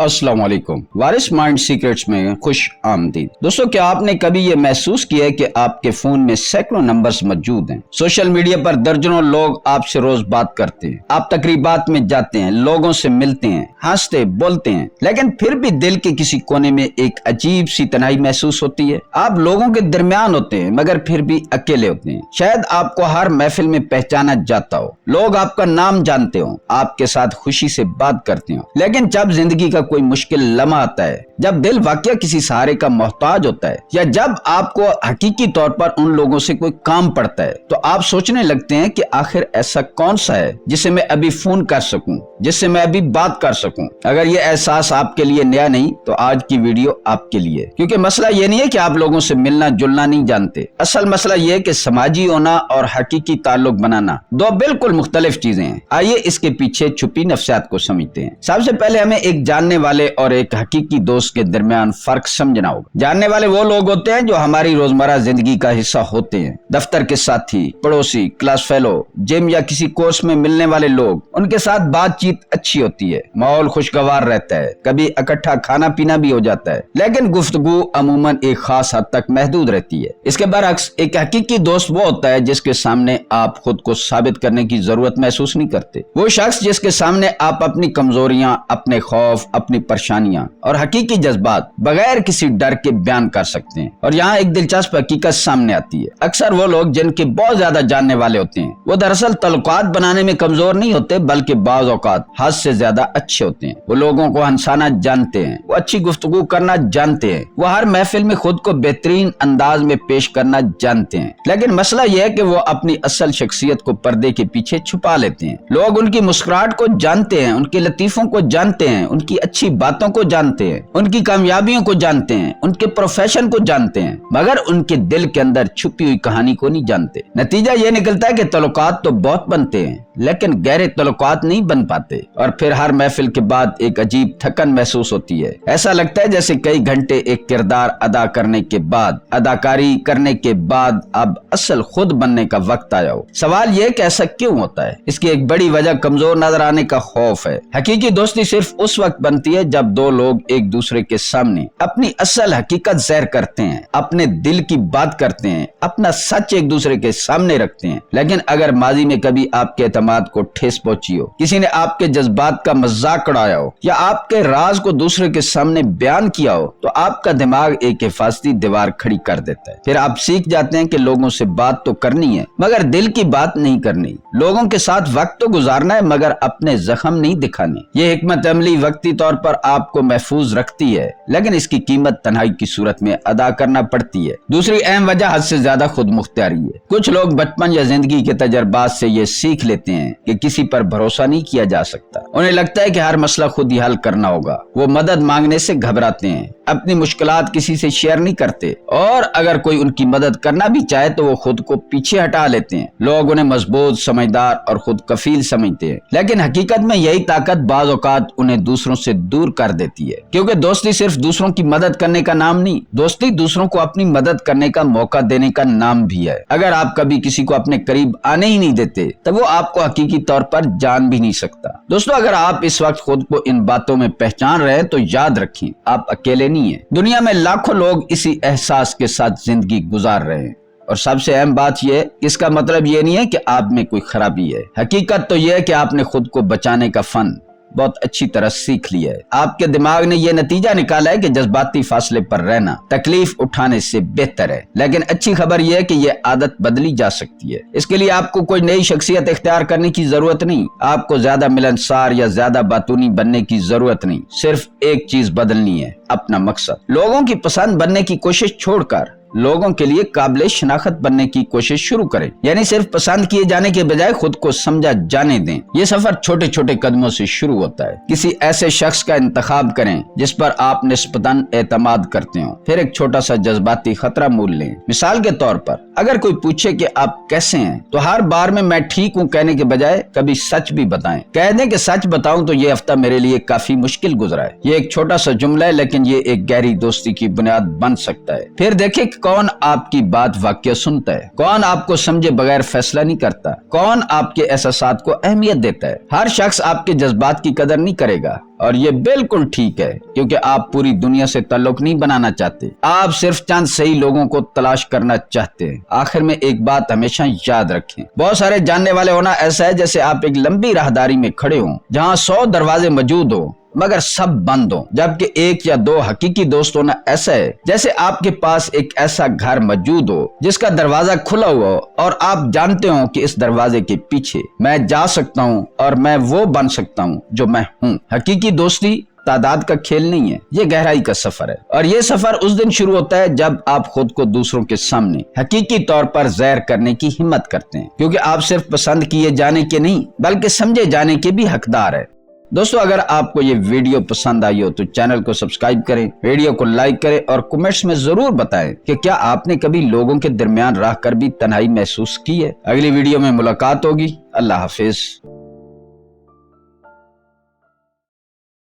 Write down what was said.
अस्सलाम वालेकुम। वारिस mind secrets में खुश आमदीद। दोस्तों, क्या आपने कभी ये महसूस किया है कि आपके फोन में सैकड़ों नंबर्स मौजूद हैं? सोशल मीडिया पर दर्जनों लोग आपसे रोज बात करते हैं, आप तकरीबात में जाते हैं, लोगों से मिलते हैं, हंसते बोलते हैं, लेकिन फिर भी दिल के किसी कोने में एक अजीब सी तन्हाई महसूस होती है। आप लोगों के दरमियान होते हैं मगर फिर भी अकेले होते हैं। शायद आपको हर महफिल में पहचाना जाता हो, लोग आपका नाम जानते हो, आपके साथ खुशी से बात करते हो, लेकिन जब जिंदगी का कोई मुश्किल लम्हा आता है, जब दिल वाकई किसी सहारे का मोहताज होता है, या जब आपको हकीकी तौर पर उन लोगों से कोई काम पड़ता है, तो आप सोचने लगते हैं कि आखिर ऐसा कौन सा है जिसे मैं अभी फोन कर सकूं, जिससे मैं अभी बात कर सकूं। अगर ये एहसास आपके लिए नया नहीं तो आज की वीडियो आपके लिए, क्योंकि मसला ये नहीं है कि आप लोगों से मिलना जुलना नहीं जानते। असल मसला ये है कि समाजी होना और हकीकी ताल्लुक बनाना दो बिल्कुल मुख्तलिफ चीजें हैं। आइए इसके पीछे छुपी नफ्सियात को समझते हैं। सबसे पहले हमें एक जानने वाले और एक हकीकी दोस्त के दरमियान फर्क समझना होगा। जानने वाले वो लोग होते हैं जो हमारी रोजमर्रा जिंदगी का हिस्सा होते हैं, दफ्तर के साथी, पड़ोसी, क्लास फेलो, जिम या किसी कोर्स में मिलने वाले लोग। उनके साथ बातचीत अच्छी होती है, माहौल खुशगवार रहता है, कभी इकट्ठा खाना पीना भी हो जाता है, लेकिन गुफ्तगू अमूमन एक खास हद तक महदूद रहती है। इसके बरअक्स एक हकीकी दोस्त वो होता है जिसके सामने आप खुद को साबित करने की जरूरत महसूस नहीं करते। वो शख्स जिसके सामने आप अपनी कमजोरियां, अपने खौफ, अपनी परेशानियां और हकीकी जज्बात बगैर किसी डर के बयान कर सकते हैं। और यहाँ एक दिलचस्प हकीकत सामने आती है। अक्सर वो लोग जिनके बहुत ज्यादा जानने वाले होते हैं, वो दरअसल तल्लुकात बनाने में कमजोर नहीं होते, बल्कि बाज़ औक़ात हद से ज्यादा अच्छे होते हैं। वो लोगों को हंसाना जानते हैं, वो अच्छी गुफ्तगू करना जानते हैं, वो हर महफिल में खुद को बेहतरीन अंदाज में पेश करना जानते हैं। लेकिन मसला यह है कि वो अपनी असल शख्सियत को पर्दे के पीछे छुपा लेते हैं। लोग उनकी मुस्कुराहट को जानते हैं, उनके लतीफों को जानते हैं, उनकी अच्छी बातों को जानते हैं, उनकी कामयाबियों को जानते हैं, उनके प्रोफेशन को जानते हैं, मगर उनके दिल के अंदर छुपी हुई कहानी को नहीं जानते। नतीजा ये निकलता है कि तल्लुकात तो बहुत बनते हैं, लेकिन गहरे तल्लुकात नहीं बन पाते, और फिर हर महफिल के बाद एक अजीब थकन महसूस होती है। ऐसा लगता है जैसे कई घंटे एक किरदार अदा करने के बाद, अदाकारी करने के बाद अब असल खुद बनने का वक्त आया हो। सवाल यह कि ऐसा क्यों होता है? इसकी एक बड़ी वजह कमजोर नजर आने का खौफ है। हकीकी दोस्ती सिर्फ उस वक्त बनती है जब दो लोग एक दूसरे के सामने अपनी असल हकीकत ज़ाहिर करते हैं, अपने दिल की बात करते हैं, अपना सच एक दूसरे के सामने रखते हैं। लेकिन अगर माजी में कभी आपके एतमाद को ठेस पहुंची हो, किसी ने आपके जज्बात का मजाक उड़ाया हो, या आपके राज को दूसरे के सामने बयान किया हो, तो आपका दिमाग एक हिफाजती दीवार खड़ी कर देता है। फिर आप सीख जाते हैं कि लोगों से बात तो करनी है मगर दिल की बात नहीं करनी, लोगों के साथ वक्त तो गुजारना है मगर अपने जख्म नहीं दिखाने। ये हिकमत अमली वक्ती तौर पर आपको महफूज रखती है, लेकिन इसकी कीमत तन्हाई की सूरत में अदा करना पड़ती है। दूसरी अहम वजह हद से ज्यादा खुद मुख्तियारी है। कुछ लोग बचपन या जिंदगी के तजर्बात से ये सीख लेते हैं कि किसी पर भरोसा नहीं किया जा सकता। उन्हें लगता है कि हर मसला खुद ही हल करना होगा। वो मदद मांगने से घबराते हैं, अपनी मुश्किलात किसी से शेयर नहीं करते, और अगर कोई उनकी मदद करना भी चाहे तो वो खुद को पीछे हटा लेते हैं। लोग उन्हें मजबूत, समझदार और खुद कफील समझते हैं, लेकिन हकीकत में यही ताकत बाज़ औक़ात उन्हें दूसरों से दूर कर देती है। क्योंकि दोस्ती सिर्फ दूसरों की मदद करने का नाम नहीं, दोस्ती दूसरों को अपनी मदद करने का मौका देने का नाम भी है। अगर आप कभी किसी को अपने करीब आने ही नहीं देते तो वो आपको हकीकी तौर पर जान भी नहीं सकता। दोस्तों, अगर आप इस वक्त खुद को इन बातों में पहचान रहे हैं तो याद रखें, आप अकेले नहीं है। दुनिया में लाखों लोग इसी एहसास के साथ जिंदगी गुजार रहे हैं। और सबसे अहम बात यह, इसका मतलब ये नहीं है कि आप में कोई खराबी है। हकीकत तो यह है कि आपने खुद को बचाने का फन बहुत अच्छी तरह सीख लिया है। आपके दिमाग ने यह नतीजा निकाला है कि जज्बाती फासले पर रहना तकलीफ उठाने से बेहतर है। लेकिन अच्छी खबर यह है कि यह आदत बदली जा सकती है। इसके लिए आपको कोई नई शख्सियत इख्तियार करने की जरूरत नहीं, आपको ज्यादा मिलनसार या ज्यादा बातूनी बनने की जरूरत नहीं। सिर्फ एक चीज बदलनी है, अपना मकसद। लोगों की पसंद बनने की कोशिश छोड़कर लोगों के लिए काबिल शनाख्त बनने की कोशिश शुरू करें। यानी सिर्फ पसंद किए जाने के बजाय खुद को समझा जाने दें। ये सफर छोटे छोटे कदमों से शुरू होता है। किसी ऐसे शख्स का इंतखाब करें जिस पर आप निस्बतन एतमाद करते हो, फिर एक छोटा सा जज्बाती खतरा मोल लें। मिसाल के तौर पर अगर कोई पूछे कि आप कैसे हैं, तो हर बार में मैं ठीक हूँ कहने के बजाय कभी सच भी बताएं। कह दें कि सच बताऊं तो ये हफ्ता मेरे लिए काफी मुश्किल गुजरा है। ये एक छोटा सा जुमला है, लेकिन ये एक गहरी दोस्ती की बुनियाद बन सकता है। फिर देखें कौन आपकी बात वाकई सुनता है, कौन आपको समझे बगैर फैसला नहीं करता, कौन आपके एहसासात को अहमियत देता है। हर शख्स आपके जज्बात की कदर नहीं करेगा और ये बिल्कुल ठीक है, क्योंकि आप पूरी दुनिया से ताल्लुक नहीं बनाना चाहते, आप सिर्फ चंद सही लोगों को तलाश करना चाहते हैं। आखिर में एक बात हमेशा याद रखें, बहुत सारे जानने वाले होना ऐसा है जैसे आप एक लंबी राहदारी में खड़े हो जहाँ 100 दरवाजे मौजूद हो मगर सब बंद हो, जबकि एक या दो हकीकी दोस्त होना ऐसा है जैसे आपके पास एक ऐसा घर मौजूद हो जिसका दरवाजा खुला हुआ हो और आप जानते हो कि इस दरवाजे के पीछे मैं जा सकता हूँ और मैं वो बन सकता हूँ जो मैं हूँ। हकीकी दोस्ती तादाद का खेल नहीं है, ये गहराई का सफर है और ये सफर उस दिन शुरू होता है जब आप खुद को दूसरों के सामने हकीकी तौर पर ज़ाहिर करने की हिम्मत करते हैं, क्योंकि आप सिर्फ पसंद किए जाने के नहीं बल्कि समझे जाने के भी हकदार है। दोस्तों, अगर आपको ये वीडियो पसंद आई हो तो चैनल को सब्सक्राइब करें, वीडियो को लाइक करें और कमेंट्स में जरूर बताएं कि क्या आपने कभी लोगों के दरमियान रह कर भी तन्हाई महसूस की है। अगली वीडियो में मुलाकात होगी। अल्लाह हाफिज।